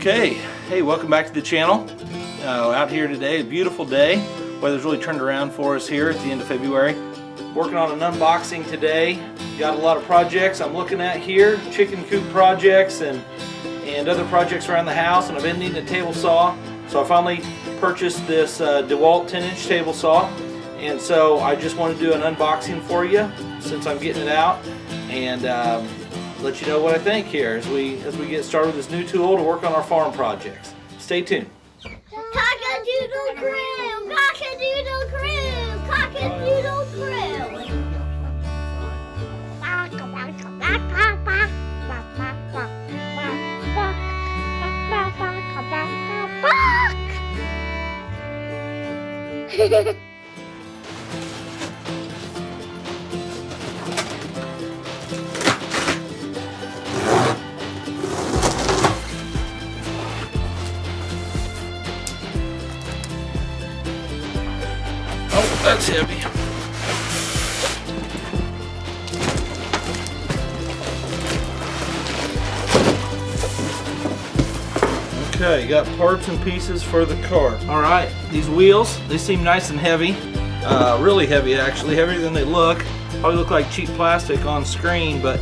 Okay, hey, welcome back to the channel. Out here today, a beautiful day. Weather's really turned around for us here at the end of February. Working on an unboxing today. Got a lot of projects I'm looking at here, chicken coop projects and other projects around the house, and I've been needing a table saw. So I finally purchased this DeWalt 10-inch table saw, and so I just want to do an unboxing for you since I'm getting it out, and let you know what I think here as we get started with this new tool to work on our farm projects. Stay tuned. Cockadoodle Crew! Cockadoodle Crew! Cockadoodle Crew! Oh, that's heavy. Okay, got parts and pieces for the car. Alright, these wheels, they seem nice and heavy. Really heavy actually, heavier than they look. Probably look like cheap plastic on screen, but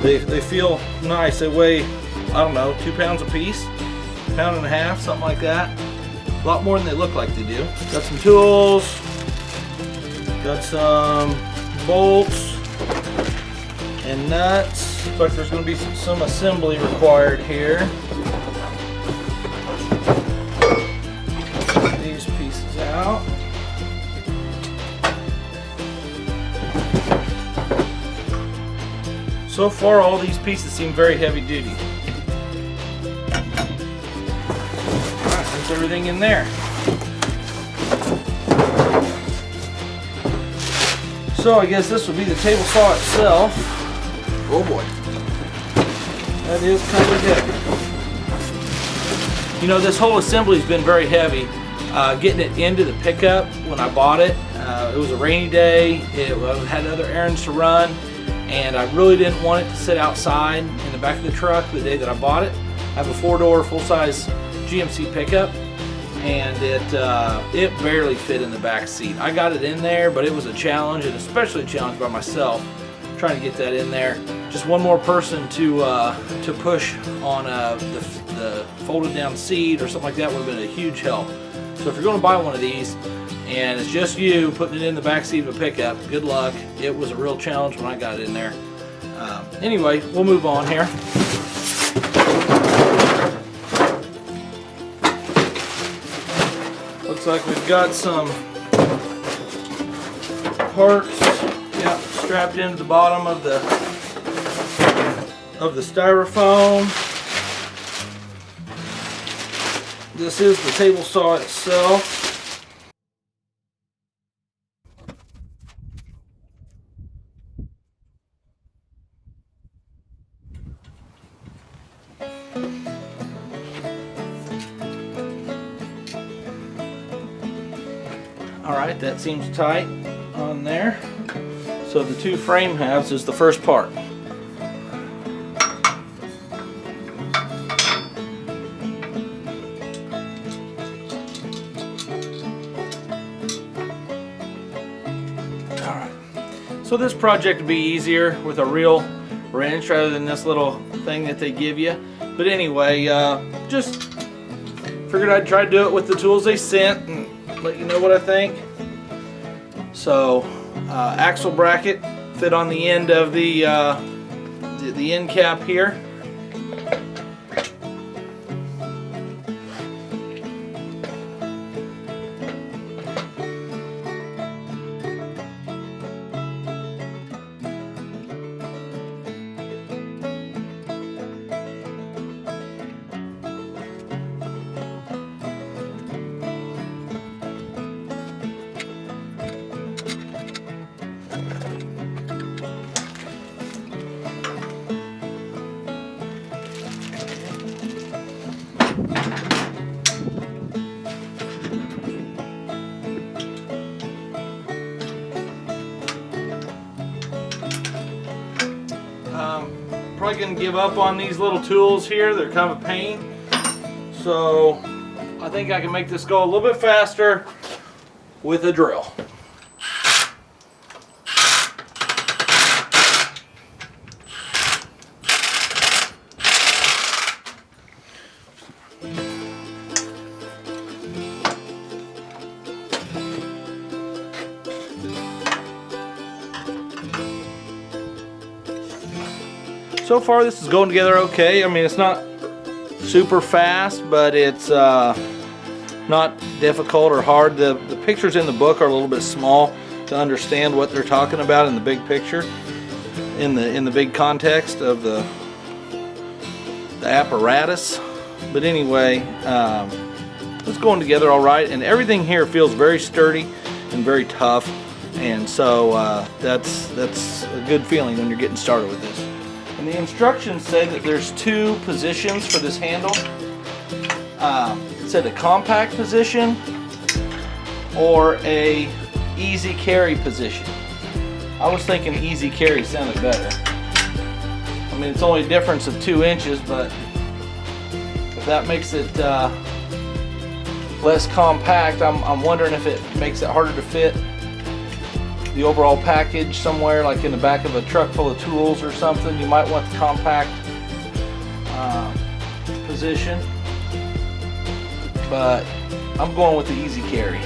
they feel nice. They weigh, I don't know, 2 pounds a piece, 1.5 pounds, something like that. A lot more than they look like they do. Got some tools, got some bolts and nuts. Looks like there's going to be some assembly required here. Get these pieces out. So far, all these pieces seem very heavy duty. Alright, there's everything in there. So I guess this would be the table saw itself. Oh boy. That is kind of heavy. You know, this whole assembly's been very heavy. Getting it into the pickup when I bought it, it was a rainy day. It had other errands to run, and I really didn't want it to sit outside in the back of the truck the day that I bought it. I have a 4-door full-size GMC pickup, and it barely fit in the back seat. I got it in there, but it was a challenge, and especially a challenge by myself trying to get that in there. Just one more person to push on the folded down seat or something like that would have been a huge help. So if you're going to buy one of these and it's just you putting it in the back seat of a pickup, good luck. It was a real challenge when I got it in there. Anyway, we'll move on here. Looks like we've got some parts, yeah, strapped into the bottom of the styrofoam. This is the table saw itself. Alright, that seems tight on there. So the 2 frame halves is the first part. Alright, so this project would be easier with a real wrench rather than this little thing that they give you. But anyway, just figured I'd try to do it with the tools they sent and let you know what I think. So, axle bracket fit on the end of the end cap here. Probably going to give up on these little tools here. They're kind of a pain. So I think I can make this go a little bit faster with a drill. So far this is going together okay. I mean, it's not super fast, but it's not difficult or hard. The pictures in the book are a little bit small to understand what they're talking about in the big picture, in the big context of the apparatus. But anyway, it's going together all right, and everything here feels very sturdy and very tough, and so that's a good feeling when you're getting started with this. And the instructions say that there's two positions for this handle. It said a compact position or a easy carry position. I was thinking easy carry sounded better. I mean, it's only a difference of 2 inches, but if that makes it less compact, I'm wondering if it makes it harder to fit the overall package somewhere, like in the back of a truck full of tools or something. You might want the compact position, but I'm going with the easy carry.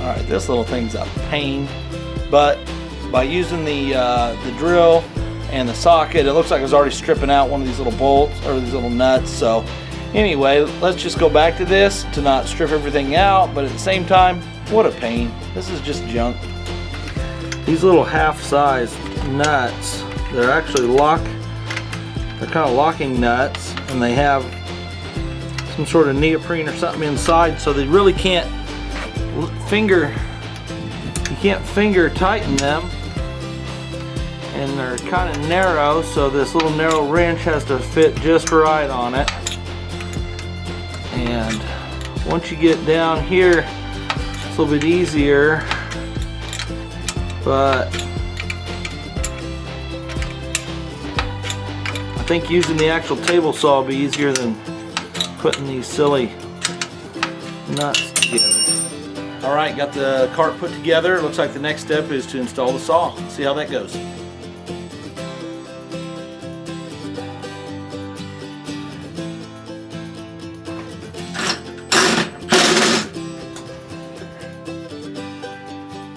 Alright, this little thing's a pain, but by using the drill and the socket, it looks like I was already stripping out one of these little bolts or these little nuts. So anyway, let's just go back to this to not strip everything out, but at the same time, what a pain. This is just junk. These little half-size nuts, they're actually they're kind of locking nuts, and they have some sort of neoprene or something inside, so they really can't finger tighten them. And they're kind of narrow, so this little narrow wrench has to fit just right on it. And once you get down here, it's a little bit easier, but I think using the actual table saw will be easier than putting these silly nuts together. Alright, got the cart put together. It looks like the next step is to install the saw. See how that goes.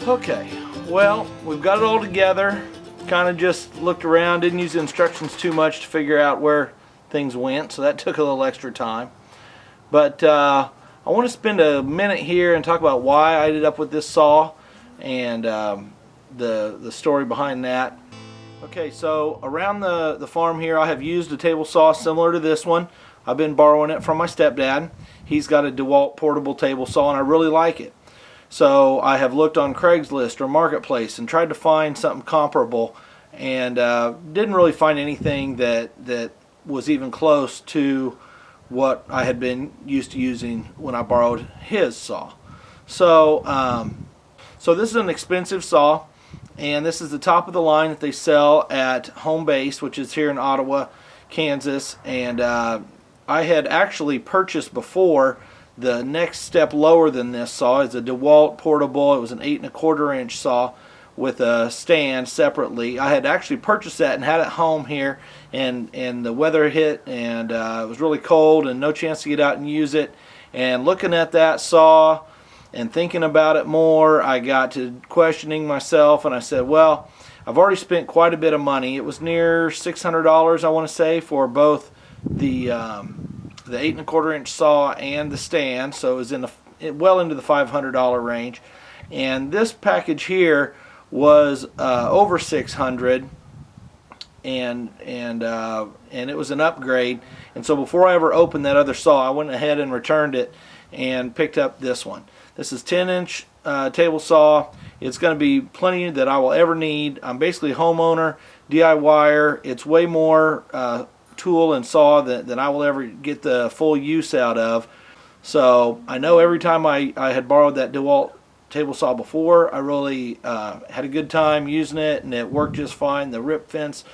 Okay, well, we've got it all together. Kind of just looked around, didn't use the instructions too much to figure out where things went, so that took a little extra time. But I want to spend a minute here and talk about why I ended up with this saw and the story behind that. Okay, so around the farm here I have used a table saw similar to this one. I've been borrowing it from my stepdad. He's got a DeWalt portable table saw and I really like it. So I have looked on Craigslist or Marketplace and tried to find something comparable, and didn't really find anything that was even close to what I had been used to using when I borrowed his saw. So so this is an expensive saw, and this is the top of the line that they sell at Home Base, which is here in Ottawa, Kansas. And I had actually purchased before the next step lower than this saw is a DeWalt portable. It was an 8 1/4 inch saw with a stand separately. I had actually purchased that and had it home here, and the weather hit, and it was really cold and no chance to get out and use it. And looking at that saw and thinking about it more, I got to questioning myself, and I said, well, I've already spent quite a bit of money. It was near $600, I want to say, for both the 8 1/4 inch saw and the stand, so it was well into the $500 range. And this package here was over $600, and it was an upgrade. And so before I ever opened that other saw, I went ahead and returned it and picked up this one. This is 10-inch table saw. It's going to be plenty that I will ever need. I'm basically a homeowner, DIYer. It's way more tool and saw that I will ever get the full use out of. So I know every time I had borrowed that DeWalt table saw before, I really had a good time using it, and it worked just fine. The rip fence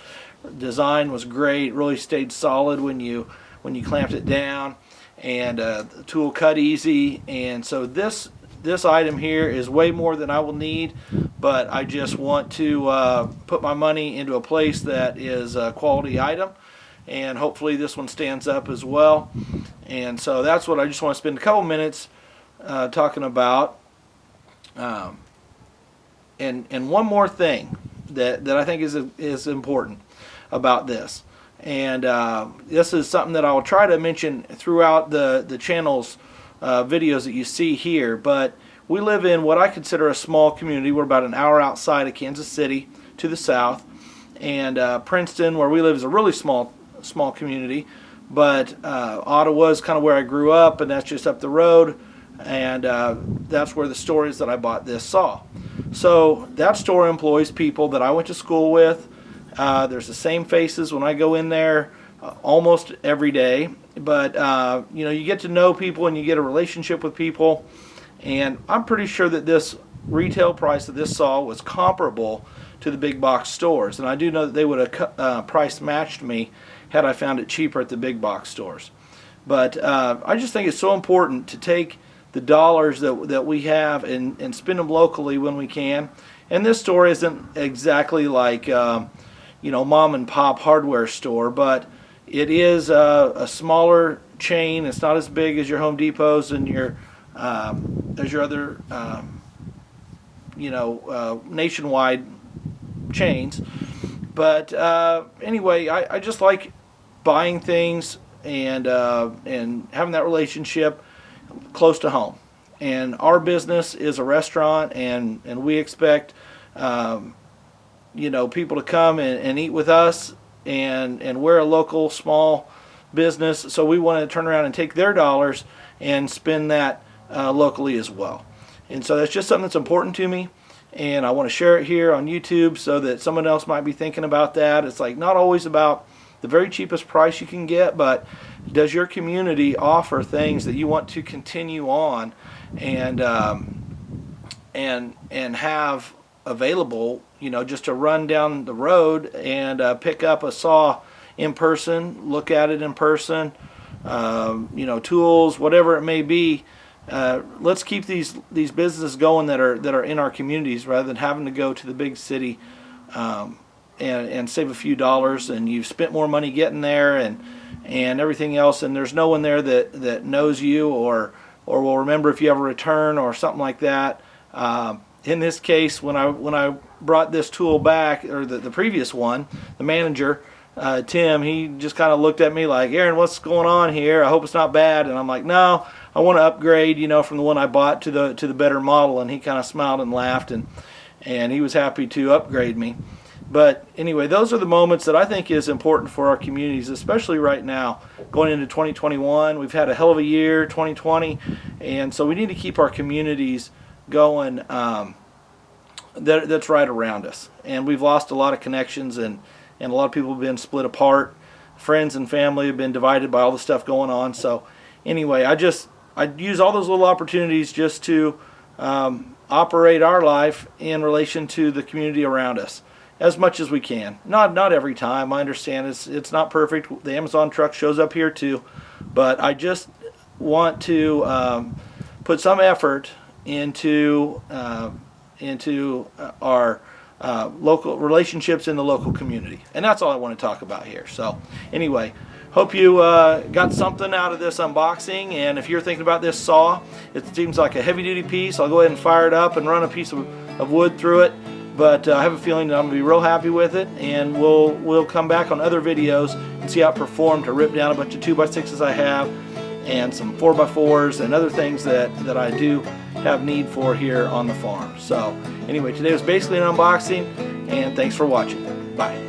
design was great. It really stayed solid when you clamped it down, and the tool cut easy. And so this item here is way more than I will need, but I just want to put my money into a place that is a quality item, and hopefully this one stands up as well. And so that's what I just want to spend a couple minutes talking about. And one more thing that I think is important about this, and this is something that I will try to mention throughout the channel's videos that you see here. But we live in what I consider a small community. We're about an hour outside of Kansas City to the south, and Princeton, where we live, is a really small community. But Ottawa is kind of where I grew up, and that's just up the road, and that's where the store is that I bought this saw. So that store employs people that I went to school with. There's the same faces when I go in there almost every day. But you get to know people and you get a relationship with people. And I'm pretty sure that this retail price of this saw was comparable to the big box stores. And I do know that they would have price matched me had I found it cheaper at the big box stores. But I just think it's so important to take the dollars that we have and spend them locally when we can. And this store isn't exactly like mom and pop hardware store, but it is a smaller chain. It's not as big as your Home Depots and your other nationwide chains. But anyway, I just like buying things and having that relationship close to home. And our business is a restaurant, and we expect people to come and eat with us, and we're a local small business, so we want to turn around and take their dollars and spend that locally as well. And so that's just something that's important to me, and I want to share it here on YouTube so that someone else might be thinking about that. It's like not always about the very cheapest price you can get, but does your community offer things that you want to continue on and have available, just to run down the road and pick up a saw in person, look at it in person, tools, whatever it may be. Let's keep these businesses going that are in our communities, rather than having to go to the big city and save a few dollars, and you've spent more money getting there and everything else, and there's no one there that knows you or will remember if you ever return or something like that. In this case, when I brought this tool back, or the previous one, the manager, Tim, he just kind of looked at me like, Aaron, what's going on here? I hope it's not bad. And I'm like, no, I want to upgrade, from the one I bought to the better model. And he kind of smiled and laughed, and he was happy to upgrade me. But anyway, those are the moments that I think is important for our communities, especially right now, going into 2021. We've had a hell of a year, 2020, and so we need to keep our communities going. That's right around us, and we've lost a lot of connections, and a lot of people have been split apart. Friends and family have been divided by all the stuff going on. So anyway, I use all those little opportunities just to operate our life in relation to the community around us as much as we can. Not every time. I understand it's not perfect. The Amazon truck shows up here too, but I just want to put some effort into our local relationships in the local community, and that's all I want to talk about here. So anyway, hope you got something out of this unboxing, and if you're thinking about this saw, it seems like a heavy-duty piece. I'll go ahead and fire it up and run a piece of wood through it, but I have a feeling that I'm going to be real happy with it, and we'll come back on other videos and see how it performed to rip down a bunch of 2x6s I have, and some 4x4s and other things that I do have need for here on the farm. So anyway, today was basically an unboxing, and thanks for watching. Bye.